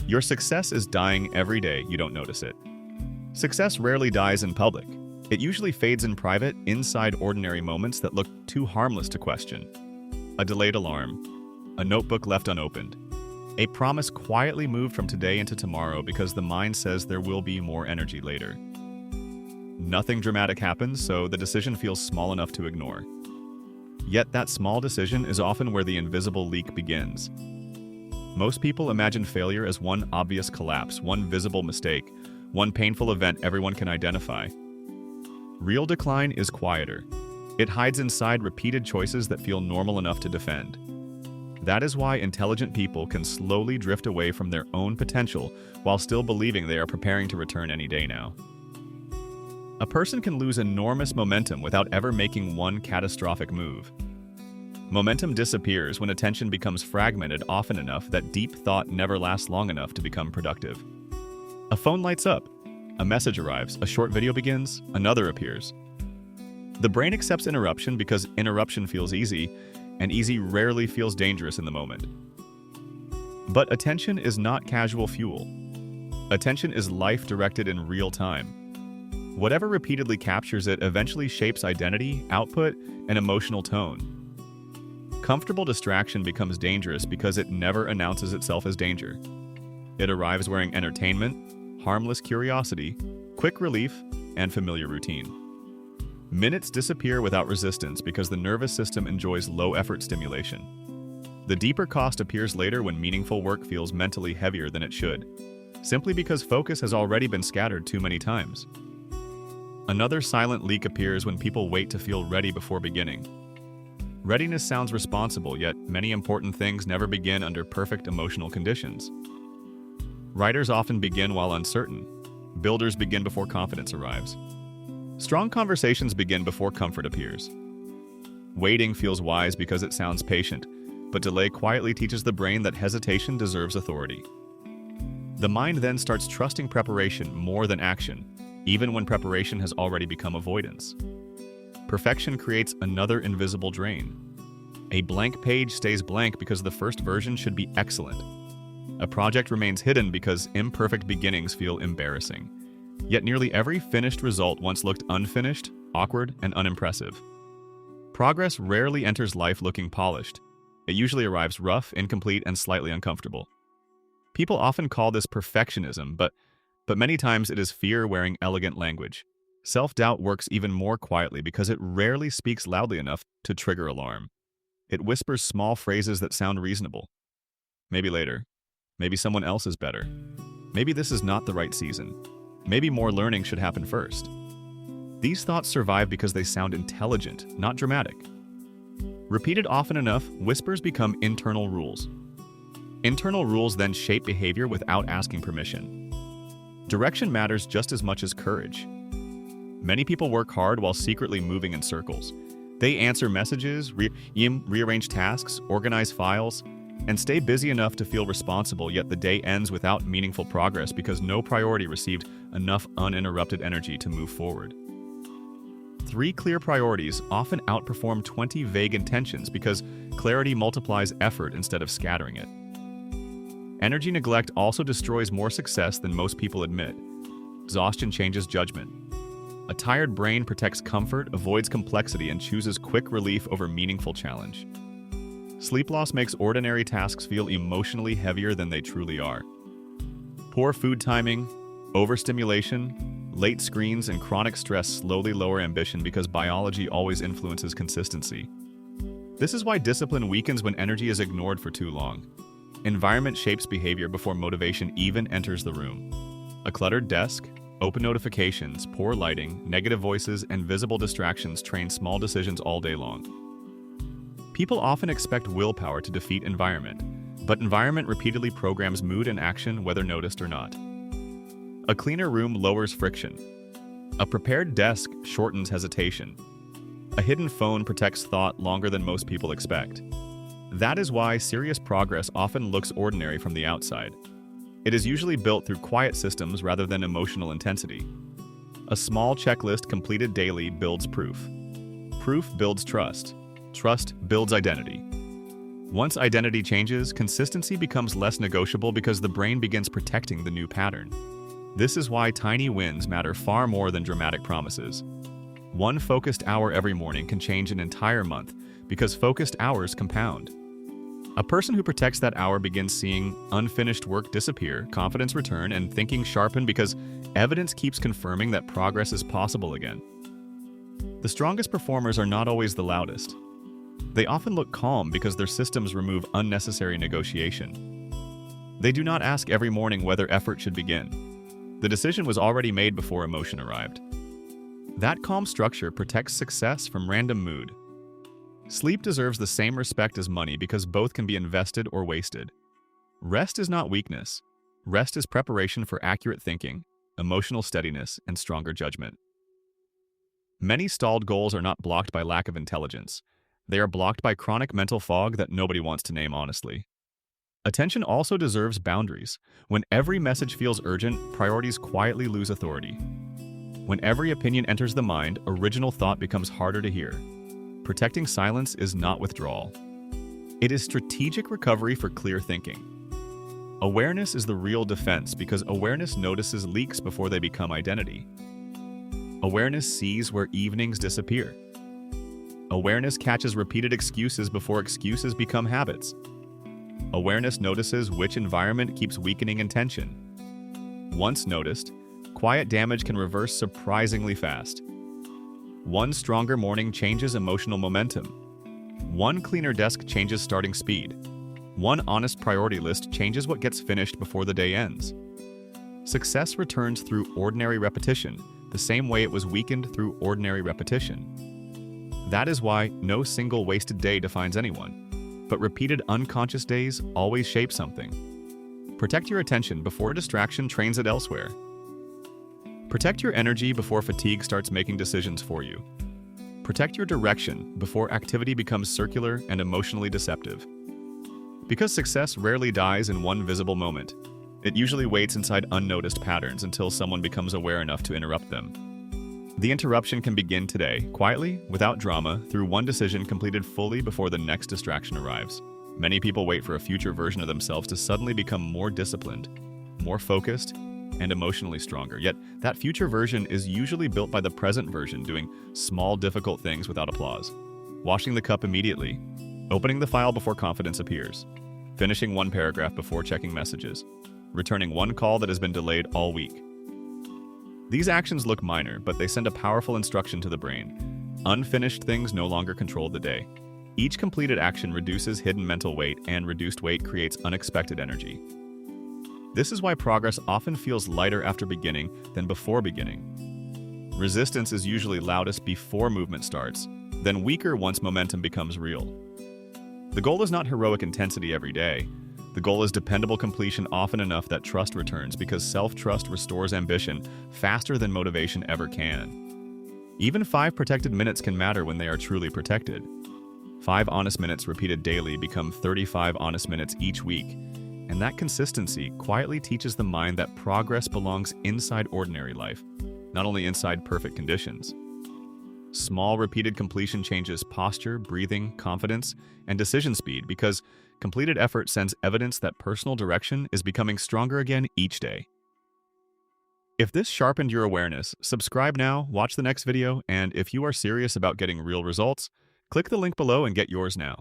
Your success is dying every day, you don't notice it. Success rarely dies in public. It usually fades in private, inside ordinary moments that look too harmless to question. A delayed alarm, a notebook left unopened, a promise quietly moved from today into tomorrow because the mind says there will be more energy later. Nothing dramatic happens, so the decision feels small enough to ignore. Yet that small decision is often where the invisible leak begins. Most people imagine failure as one obvious collapse, one visible mistake, one painful event everyone can identify. Real decline is quieter. It hides inside repeated choices that feel normal enough to defend. That is why intelligent people can slowly drift away from their own potential while still believing they are preparing to return any day now. A person can lose enormous momentum without ever making one catastrophic move. Momentum disappears when attention becomes fragmented often enough that deep thought never lasts long enough to become productive. A phone lights up, a message arrives, a short video begins, another appears. The brain accepts interruption because interruption feels easy, and easy rarely feels dangerous in the moment. But attention is not casual fuel. Attention is life directed in real time. Whatever repeatedly captures it eventually shapes identity, output, and emotional tone. Comfortable distraction becomes dangerous because it never announces itself as danger. It arrives wearing entertainment, harmless curiosity, quick relief, and familiar routine. Minutes disappear without resistance because the nervous system enjoys low-effort stimulation. The deeper cost appears later when meaningful work feels mentally heavier than it should, simply because focus has already been scattered too many times. Another silent leak appears when people wait to feel ready before beginning. Readiness sounds responsible, yet many important things never begin under perfect emotional conditions. Writers often begin while uncertain. Builders begin before confidence arrives. Strong conversations begin before comfort appears. Waiting feels wise because it sounds patient, but delay quietly teaches the brain that hesitation deserves authority. The mind then starts trusting preparation more than action, even when preparation has already become avoidance. Perfection creates another invisible drain. A blank page stays blank because the first version should be excellent. A project remains hidden because imperfect beginnings feel embarrassing. Yet nearly every finished result once looked unfinished, awkward, and unimpressive. Progress rarely enters life looking polished. It usually arrives rough, incomplete, and slightly uncomfortable. People often call this perfectionism, but many times it is fear wearing elegant language. Self-doubt works even more quietly because it rarely speaks loudly enough to trigger alarm. It whispers small phrases that sound reasonable. Maybe later. Maybe someone else is better. Maybe this is not the right season. Maybe more learning should happen first. These thoughts survive because they sound intelligent, not dramatic. Repeated often enough, whispers become internal rules. Internal rules then shape behavior without asking permission. Direction matters just as much as courage. Many people work hard while secretly moving in circles. They answer messages, rearrange tasks, organize files, and stay busy enough to feel responsible, yet the day ends without meaningful progress because no priority received enough uninterrupted energy to move forward. 3 clear priorities often outperform 20 vague intentions because clarity multiplies effort instead of scattering it. Energy neglect also destroys more success than most people admit. Exhaustion changes judgment. A tired brain protects comfort, avoids complexity, and chooses quick relief over meaningful challenge. Sleep loss makes ordinary tasks feel emotionally heavier than they truly are. Poor food timing, overstimulation, late screens, and chronic stress slowly lower ambition because biology always influences consistency. This is why discipline weakens when energy is ignored for too long. Environment shapes behavior before motivation even enters the room. A cluttered desk, open notifications, poor lighting, negative voices, and visible distractions train small decisions all day long. People often expect willpower to defeat environment, but environment repeatedly programs mood and action whether noticed or not. A cleaner room lowers friction. A prepared desk shortens hesitation. A hidden phone protects thought longer than most people expect. That is why serious progress often looks ordinary from the outside. It is usually built through quiet systems rather than emotional intensity. A small checklist completed daily builds proof. Proof builds trust. Trust builds identity. Once identity changes, consistency becomes less negotiable because the brain begins protecting the new pattern. This is why tiny wins matter far more than dramatic promises. One focused hour every morning can change an entire month because focused hours compound. A person who protects that hour begins seeing unfinished work disappear, confidence return, and thinking sharpen because evidence keeps confirming that progress is possible again. The strongest performers are not always the loudest. They often look calm because their systems remove unnecessary negotiation. They do not ask every morning whether effort should begin. The decision was already made before emotion arrived. That calm structure protects success from random mood. Sleep deserves the same respect as money because both can be invested or wasted. Rest is not weakness. Rest is preparation for accurate thinking, emotional steadiness, and stronger judgment. Many stalled goals are not blocked by lack of intelligence. They are blocked by chronic mental fog that nobody wants to name honestly. Attention also deserves boundaries. When every message feels urgent, priorities quietly lose authority. When every opinion enters the mind, original thought becomes harder to hear. Protecting silence is not withdrawal. It is strategic recovery for clear thinking. Awareness is the real defense because awareness notices leaks before they become identity. Awareness sees where evenings disappear. Awareness catches repeated excuses before excuses become habits. Awareness notices which environment keeps weakening intention. Once noticed, quiet damage can reverse surprisingly fast. One stronger morning changes emotional momentum. One cleaner desk changes starting speed. One honest priority list changes what gets finished before the day ends. Success returns through ordinary repetition, the same way it was weakened through ordinary repetition. That is why no single wasted day defines anyone, but repeated unconscious days always shape something. Protect your attention before a distraction trains it elsewhere. Protect your energy before fatigue starts making decisions for you. Protect your direction before activity becomes circular and emotionally deceptive. Because success rarely dies in one visible moment, it usually waits inside unnoticed patterns until someone becomes aware enough to interrupt them. The interruption can begin today, quietly, without drama, through one decision completed fully before the next distraction arrives. Many people wait for a future version of themselves to suddenly become more disciplined, more focused, and emotionally stronger. Yet, that future version is usually built by the present version doing small, difficult things without applause. Washing the cup immediately, opening the file before confidence appears, finishing one paragraph before checking messages, returning one call that has been delayed all week. These actions look minor, but they send a powerful instruction to the brain. Unfinished things no longer control the day. Each completed action reduces hidden mental weight, and reduced weight creates unexpected energy. This is why progress often feels lighter after beginning than before beginning. Resistance is usually loudest before movement starts, then weaker once momentum becomes real. The goal is not heroic intensity every day. The goal is dependable completion often enough that trust returns because self-trust restores ambition faster than motivation ever can. Even 5 protected minutes can matter when they are truly protected. 5 honest minutes repeated daily become 35 honest minutes each week, and that consistency quietly teaches the mind that progress belongs inside ordinary life, not only inside perfect conditions. Small repeated completion changes posture, breathing, confidence, and decision speed because completed effort sends evidence that personal direction is becoming stronger again each day. If this sharpened your awareness, subscribe now, watch the next video, and if you are serious about getting real results, click the link below and get yours now.